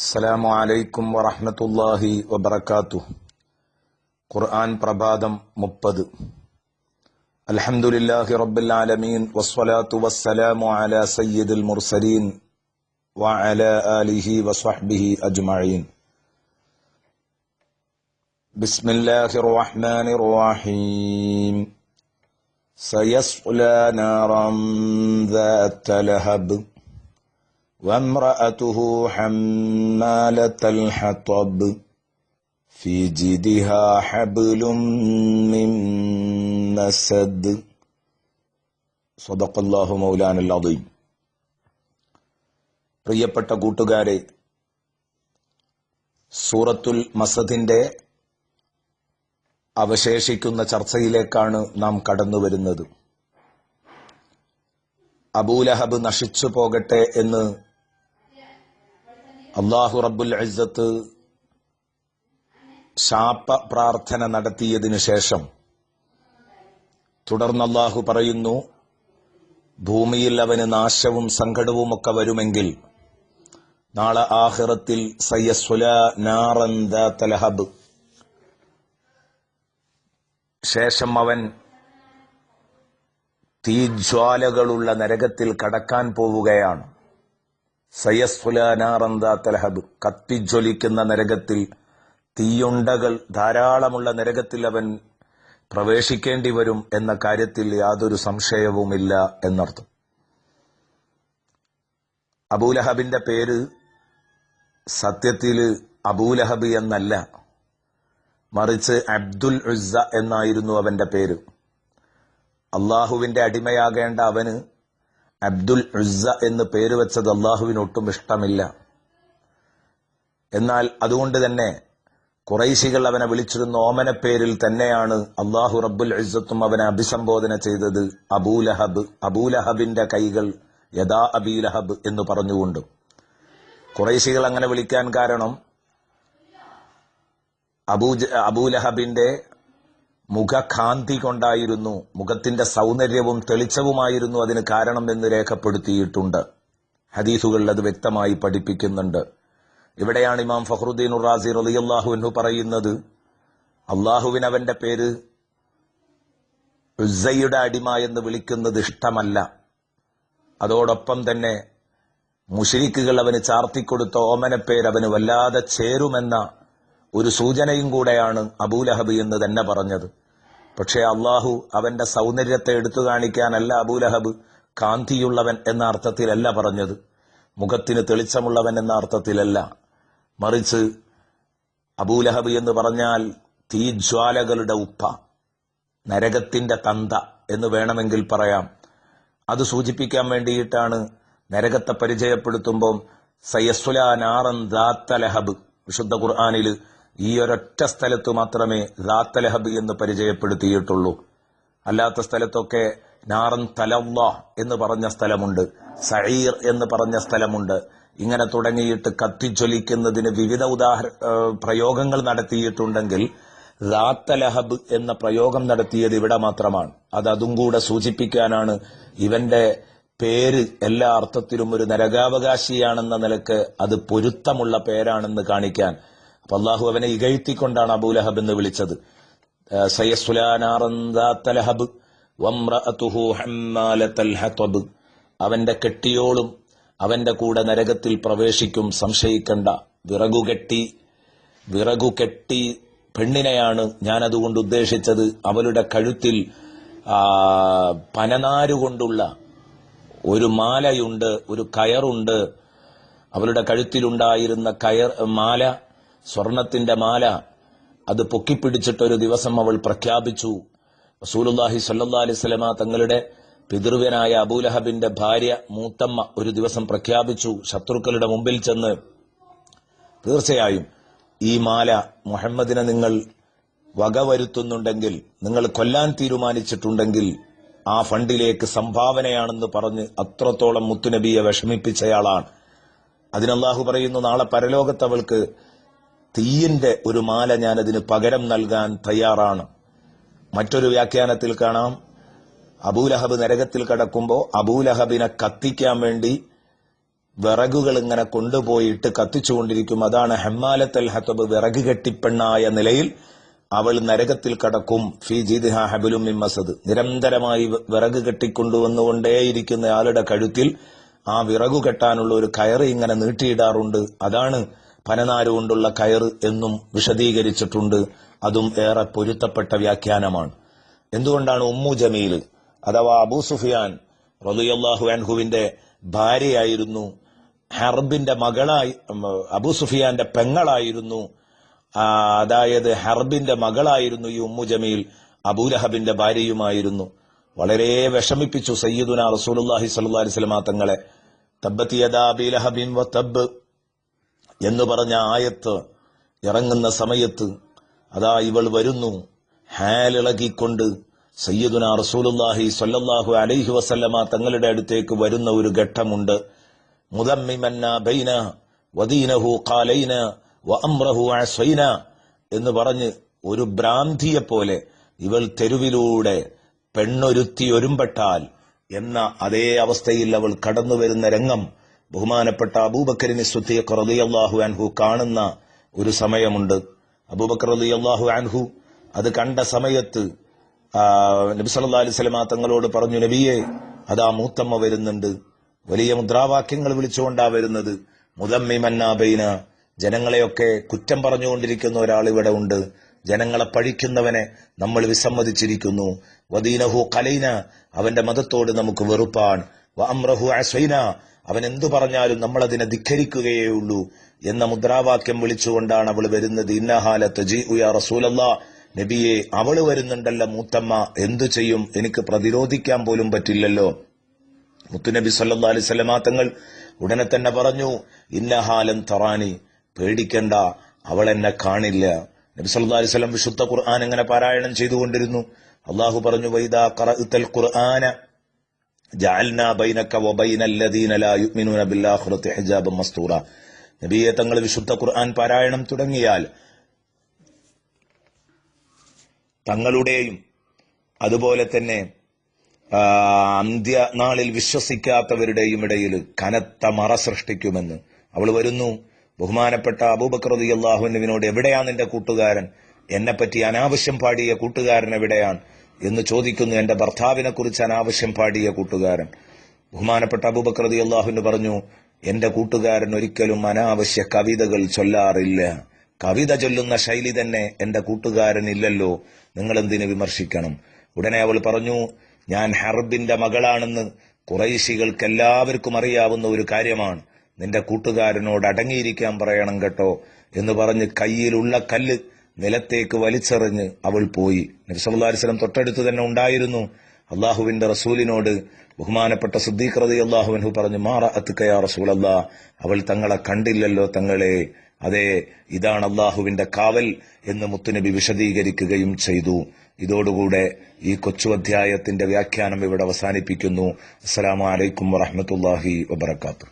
അസ്സലാമു അലൈക്കും വറഹ്മത്തുള്ളാഹി വബറകാതുഹു. ഖുർആൻ പ്രഭാതം 30. അൽഹംദുലില്ലാഹി റബ്ബിൽ ആലമീൻ വസ്സലാത്തു വസ്സലാമു അലാ സയ്യിദിൽ മുർസലീൻ വഅലാ ആലിഹി വസ്വഹ്ബിഹി അജ്മഈൻ. ബിസ്മില്ലാഹിർ റഹ്മാനിർ റഹീം. സയസ്ലാ നാറൻ ذات لهب وامرأته حمالة الحطب في جيدها حبل من مسد. صدق الله مولانا العظيم. പ്രിയപ്പെട്ട കൂട്ടുകാരെ, സൂറത്തുൽ മസദിന്റെ അവശേഷിക്കുന്ന ചർച്ചയിലേക്കാണ് നാം കടന്നു വരുന്നത്. അബൂലഹബ് നശിച്ചു പോകട്ടെ എന്ന് അല്ലാഹു റബ്ബുൽ ഇസ്സത്ത് ശാപ പ്രാർത്ഥന നടത്തിയതിനു ശേഷം തുടർന്ന് അല്ലാഹു പറയുന്നു, ഭൂമിയിൽ അവന് നാശവും സങ്കടവുമൊക്കെ വരുമെങ്കിൽ നാളെ ആഖിറത്തിൽ സയസ്ലാ നാറൻ ദാത ലഹബ്, ശേഷം അവൻ തീജ്വാലകളുള്ള നരകത്തിൽ കടക്കാൻ പോവുകയാണ്. സയസ്ലാ നാറൻ ദാത ലഹബ്, കത്തിജ്വലിക്കുന്ന നരകത്തിൽ, തീയുണ്ടകൾ ധാരാളമുള്ള നരകത്തിൽ അവൻ പ്രവേശിക്കേണ്ടി വരും എന്ന കാര്യത്തിൽ യാതൊരു സംശയവുമില്ല എന്നർത്ഥം. അബൂലഹബിന്റെ പേര് സത്യത്തിൽ അബൂലഹബ് എന്നല്ല, മറിച്ച് അബ്ദുൽ ഉസ്സ എന്നായിരുന്നു അവന്റെ പേര്. അള്ളാഹുവിന്റെ അടിമയാകേണ്ട അവന് അബ്ദുൽ ഉസ്സ എന്ന് പേര് വെച്ചത് അള്ളാഹുവിന് ഒട്ടും ഇഷ്ടമില്ല. എന്നാൽ അതുകൊണ്ട് തന്നെ ഖുറൈശികൾ അവനെ വിളിച്ചിരുന്ന ഓമനപ്പേരിൽ തന്നെയാണ് അള്ളാഹു റബ്ബുൽ ഇസ്സത്തും അവനെ അഭിസംബോധന ചെയ്തത്, അബൂലഹബ്, അബൂലഹബിന്റെ കൈകൾ യദാ അബീലഹബ് എന്ന് പറഞ്ഞുകൊണ്ട്. ഖുറൈശികൾ അങ്ങനെ വിളിക്കാൻ കാരണം അബൂലഹബിന്റെ മുഖകാന്തി കൊണ്ടായിരുന്നു, മുഖത്തിന്റെ സൗന്ദര്യവും തെളിച്ചവുമായിരുന്നു അതിന് കാരണം എന്ന് രേഖപ്പെടുത്തിയിട്ടുണ്ട്. ഹദീസുകളിൽ അത് വ്യക്തമായി പഠിപ്പിക്കുന്നുണ്ട്. ഇവിടെയാണ് ഇമാം ഫഖ്റുദ്ദീൻ റാസി റളിയല്ലാഹു അൻഹു പറയുന്നത്, അള്ളാഹുവിന് അവന്റെ പേര് ഉസ്സയുടെ അടിമ എന്ന് വിളിക്കുന്നത് ഇഷ്ടമല്ല. അതോടൊപ്പം തന്നെ മുശ്രിക്കുകൾ അവന് ചാർത്തിക്കൊടുത്ത ഓമനപ്പേര് അവന് വല്ലാതെ ചേരുമെന്ന ഒരു സൂചനയും കൂടെയാണ് അബൂലഹബ് എന്ന് തന്നെ പറഞ്ഞത്. പക്ഷേ അള്ളാഹു അവന്റെ സൗന്ദര്യത്തെ എടുത്തു കാണിക്കാനല്ല അബൂലഹബ് കാന്തിയുള്ളവൻ എന്ന അർത്ഥത്തിലല്ല പറഞ്ഞത്, മുഖത്തിന് തെളിച്ചമുള്ളവൻ എന്ന അർത്ഥത്തിലല്ല, മറിച്ച് അബൂലഹബ് എന്ന് പറഞ്ഞാൽ തീജ്വാലകളുടെ ഉപ്പ, നരകത്തിന്റെ തന്ത എന്ന് വേണമെങ്കിൽ പറയാം. അത് സൂചിപ്പിക്കാൻ വേണ്ടിയിട്ടാണ് നരകത്തെ പരിചയപ്പെടുത്തുമ്പോൾ സയസ്ലാ നാറൻ ദാത ലഹബ്, വിശുദ്ധ ഖുർആനിൽ ഈ ഒരൊറ്റ സ്ഥലത്ത് മാത്രമേ ദാത ലഹബ് എന്ന് പരിചയപ്പെടുത്തിയിട്ടുള്ളൂ. അല്ലാത്ത സ്ഥലത്തൊക്കെ നാറൻ തലവ്വ എന്ന് പറഞ്ഞ സ്ഥലമുണ്ട്, സഈർ എന്ന് പറഞ്ഞ സ്ഥലമുണ്ട്. ഇങ്ങനെ തുടങ്ങിയിട്ട് കത്തിജ്വലിക്കുന്നതിന് വിവിധ പ്രയോഗങ്ങൾ നടത്തിയിട്ടുണ്ടെങ്കിൽ ദാത ലഹബ് എന്ന പ്രയോഗം നടത്തിയത് ഇവിടെ മാത്രമാണ്. അതും കൂടെ സൂചിപ്പിക്കാനാണ് ഇവന്റെ പേര് എല്ലാ അർത്ഥത്തിലും ഒരു നരകാവകാശിയാണെന്ന നിലക്ക് അത് പൊരുത്തമുള്ള പേരാണെന്ന് കാണിക്കാൻ. അപ്പൊ അള്ളാഹു അവനെ ഇകഴ്ത്തിക്കൊണ്ടാണ് അബൂലഹബ് എന്ന് വിളിച്ചത്. സയസ്ലാ നാറൻ ദാത ലഹബ് വംറഅതുഹു ഹമ്മാലത്തൽ ഹതബ്, അവന്റെ കെട്ടിയോളും അവന്റെ കൂടെ നരകത്തിൽ പ്രവേശിക്കും, സംശയിക്കണ്ട. വിറകുകെട്ടി പെണ്ണിനെയാണ് ഞാൻ അതുകൊണ്ട് ഉദ്ദേശിച്ചത്. അവളുടെ കഴുത്തിൽ പനനാരുകൊണ്ടുള്ള ഒരു മാലയുണ്ട്, ഒരു കയറുണ്ട്. അവളുടെ കഴുത്തിലുണ്ടായിരുന്ന മാല, സ്വർണത്തിന്റെ മാല, അത് പൊക്കിപ്പിടിച്ചിട്ടൊരു ദിവസം അവൾ പ്രഖ്യാപിച്ചു. റസൂലുള്ളാഹി സ്വല്ലല്ലാഹി അലൈഹി വസല്ലമ തങ്ങളുടെ പിതൃവ്യനായ അബൂലഹബിന്റെ ഭാര്യ മൂത്തമ്മ ഒരു ദിവസം പ്രഖ്യാപിച്ചു ശത്രുക്കളുടെ മുമ്പിൽ ചെന്ന്, തീർച്ചയായും ഈ മാല മുഹമ്മദിനെ നിങ്ങൾ വകവരുത്തുന്നുണ്ടെങ്കിൽ, നിങ്ങൾ കൊല്ലാൻ തീരുമാനിച്ചിട്ടുണ്ടെങ്കിൽ ആ ഫണ്ടിലേക്ക് സംഭാവനയാണെന്ന് പറഞ്ഞ് അത്രത്തോളം മുത്തുനബിയെ വിഷമിപ്പിച്ചയാളാണ്. അതിന് അല്ലാഹു പറയുന്നു, നാളെ പരലോകത്ത് അവൾക്ക് തീയിന്റെ ഒരു മാല ഞാൻ അതിന് പകരം നൽകാൻ തയ്യാറാണ്. മറ്റൊരു വ്യാഖ്യാനത്തിൽ കാണാം, അബൂലഹബ് നരകത്തിൽ കടക്കുമ്പോൾ അബൂലഹബിനെ കത്തിക്കാൻ വേണ്ടി വിറകുകൾ ഇങ്ങനെ കൊണ്ടുപോയിട്ട് കത്തിച്ചുകൊണ്ടിരിക്കും. അതാണ് ഹമ്മാലത്തൽ ഹത്തബ്, വിറക് കെട്ടിപ്പെണ്ണായ നിലയിൽ അവൾ നരകത്തിൽ കടക്കും. ഫീ ജീദിഹ ഹബലും മിൻ മസദ്, നിരന്തരമായി വിറക് കെട്ടിക്കൊണ്ടുവന്നുകൊണ്ടേയിരിക്കുന്ന ആളുടെ കഴുത്തിൽ ആ വിറകു കെട്ടാനുള്ള ഒരു കയറ് ഇങ്ങനെ നീട്ടിയിടാറുണ്ട്. അതാണ് പനനാര് കൊണ്ടുള്ള കയറ് എന്നും വിശദീകരിച്ചിട്ടുണ്ട്. അതും ഏറെ പൊരുത്തപ്പെട്ട വ്യാഖ്യാനമാണ്. എന്തുകൊണ്ടാണ് ഉമ്മു ജമീൽ അഥവാ അബൂ സുഫിയാൻ റളിയല്ലാഹു അൻഹുവിന്റെ ഭാര്യയായിരുന്നു, ഹർബിന്റെ മകളായി, അബൂ സുഫിയാന്റെ പെങ്ങളായിരുന്നു, അതായത് ഹർബിന്റെ മകളായിരുന്നു ഈ ഉമ്മു ജമീൽ, അബൂലഹബിന്റെ ഭാര്യയുമായിരുന്നു. വളരെ വിഷമിപ്പിച്ചു സയ്യിദുനാ റസൂലുള്ളാഹി സ്വല്ലല്ലാഹി അലൈഹി വസല്ലം തങ്ങളെ. തബ്ബത് യദാ അബീ ലഹബിൻ വതബ് എന്ന് പറഞ്ഞ ആയത്ത് ഇറങ്ങുന്ന സമയത്ത് അതാ ഇവൾ വരുന്നു, ഹാലിളകിക്കൊണ്ട് സയ്യിദുനാ റസൂലുള്ളാഹി സ്വല്ലല്ലാഹു അലൈഹി വസല്ലമ തങ്ങളുടെ അടുത്തേക്ക് വരുന്ന ഒരു ഘട്ടമുണ്ട്. മുദമ്മിമന്ന ബൈന വദീനഹു ഖാലൈന വഅംറഹു അസ്വൈന എന്ന് പറഞ്ഞ് ഒരു ഭ്രാന്തിയെ പോലെ ഇവൾ തെരുവിലൂടെ പെണ്ണൊരുത്തി ഒരുമ്പെട്ടാൽ എന്ന അതേ അവസ്ഥയിൽ അവൾ കടന്നു വരുന്ന രംഗം ബഹുമാനപ്പെട്ട അബൂബക്കറിന് സിദ്ദീഖ് റളിയല്ലാഹു അൻഹു കാണുന്ന ഒരു സമയമുണ്ട്. അബൂബക്കർ റളിയല്ലാഹു അൻഹു അത് കണ്ട സമയത്ത് നബി സല്ലല്ലാഹു അലൈഹി വസല്ലം തങ്ങളോട് പറഞ്ഞു, നബിയെ, അതാ മൂത്തമ്മ വരുന്നുണ്ട്. വലിയ മുദ്രാവാക്യങ്ങൾ വിളിച്ചുകൊണ്ടാ വരുന്നത്. മുദമ്മിമന്ന ബൈന, ജനങ്ങളെയൊക്കെ കുറ്റം പറഞ്ഞുകൊണ്ടിരിക്കുന്ന ഒരാൾ ഇവിടെ ഉണ്ട്. ജനങ്ങളെ പഴിക്കുന്നവനെ നമ്മൾ വിസമ്മതിച്ചിരിക്കുന്നു. വദീനഹു ഖലൈന, അവന്റെ മതത്തോട് നമുക്ക് വെറുപ്പാണ്. വഅംറഹു അസ്വൈന, അവൻ എന്തു പറഞ്ഞാലും നമ്മൾ അതിനെ ധിക്കരിക്കുകയേ ഉള്ളൂ എന്ന മുദ്രാവാക്യം വിളിച്ചുകൊണ്ടാണ് അവൾ വരുന്നത്. ഇന്നഹാല തജീഉ യാ റസൂലല്ലാഹ്, നബിയെ, അവള് വരുന്നുണ്ടല്ലോ മൂത്തമ്മ, എന്തു ചെയ്യും? എനിക്ക് പ്രതിരോധിക്കാൻ പോലും പറ്റില്ലല്ലോ. മുത്തുനബി സല്ലല്ലാഹു അലൈഹി വസല്ലം തങ്ങൾ ഉടനെ തന്നെ പറഞ്ഞു, ഇന്നഹാലൻ തറാനി, പേടിക്കണ്ട, അവൾ എന്നെ കാണില്ല. നബി സല്ലല്ലാഹു അലൈഹി വസല്ലം വിശുദ്ധ ഖുർആൻ ഇങ്ങനെ പാരായണം ചെയ്തുകൊണ്ടിരുന്നു. അല്ലാഹു പറഞ്ഞു, വൈദാ ഖറഅതൽ ഖുർആന ജഅൽനാ ബൈനക വബൈനൽ ലദീന ലാ യുഅ്മിനൂന ബിൽആഖിറതി ഹിജാബൻ മസ്തൂറ. നബിയെ, തങ്ങൾ വിശുദ്ധ ഖുർആൻ പാരായണം തുടങ്ങിയാൽ തങ്ങളുടെയും അതുപോലെ തന്നെ അന്ത്യനാളിൽ വിശ്വസിക്കാത്തവരുടെയും ഇടയിൽ കനത്ത മറ സൃഷ്ടിക്കുമെന്ന്. അവൾ വരുന്നു. ബഹുമാനപ്പെട്ട അബൂബക്കർ റളിയല്ലാഹു അൻഹുവിനോട്, എവിടെയാ നിന്റെ കൂട്ടുകാരൻ? എന്നെപ്പറ്റി അനാവശ്യം പാടിയ കൂട്ടുകാരൻ എവിടെയാണ് എന്ന് ചോദിക്കുന്നു. എന്റെ ഭർത്താവിനെ കുറിച്ച് അനാവശ്യം പാടിയ കൂട്ടുകാരൻ. ബഹുമാനപ്പെട്ട അബൂബക്കർ റളിയല്ലാഹു അൻഹു പറഞ്ഞു, എന്റെ കൂട്ടുകാരൻ ഒരിക്കലും അനാവശ്യ കവിതകൾ ചൊല്ലാറില്ല. കവിത ചൊല്ലുന്ന ശൈലി തന്നെ എന്റെ കൂട്ടുകാരൻ ഇല്ലല്ലോ, നിങ്ങൾ എന്തിനു വിമർശിക്കണം? ഉടനെ അവൾ പറഞ്ഞു, ഞാൻ ഹർബിന്റെ മകളാണെന്ന് ഖുറൈശികൾക്ക് എല്ലാവർക്കും അറിയാവുന്ന ഒരു കാര്യമാണ്. നിന്റെ കൂട്ടുകാരനോട് അടങ്ങിയിരിക്കാൻ പറയണം കേട്ടോ എന്ന് പറഞ്ഞ് കയ്യിലുള്ള കല്ല് നിലത്തേക്ക് വലിച്ചെറിഞ്ഞ് അവൾ പോയി. നബി സല്ലല്ലാഹു അലൈഹി വസല്ലം തൊട്ടടുത്ത് തന്നെ ഉണ്ടായിരുന്നു. അള്ളാഹുവിന്റെ റസൂലിനോട് ബഹുമാനപ്പെട്ട സിദ്ദീഖ് റളിയല്ലാഹു അൻഹു പറഞ്ഞു, മാ റഅത്ക യാ റസൂലല്ലാഹ്, അവൾ തങ്ങളെ കണ്ടില്ലല്ലോ തങ്ങളെ. അതെ, ഇതാണ് അള്ളാഹുവിന്റെ കാവൽ എന്ന് മുത്തുനബി വിശദീകരിക്കുകയും ചെയ്തു. ഇതോടുകൂടെ ഈ കൊച്ചു അധ്യായത്തിന്റെ വ്യാഖ്യാനം ഇവിടെ അവസാനിപ്പിക്കുന്നു. അസ്സലാമു അലൈക്കും വറഹ്മത്തുള്ളാഹി വബറകാതുഹു.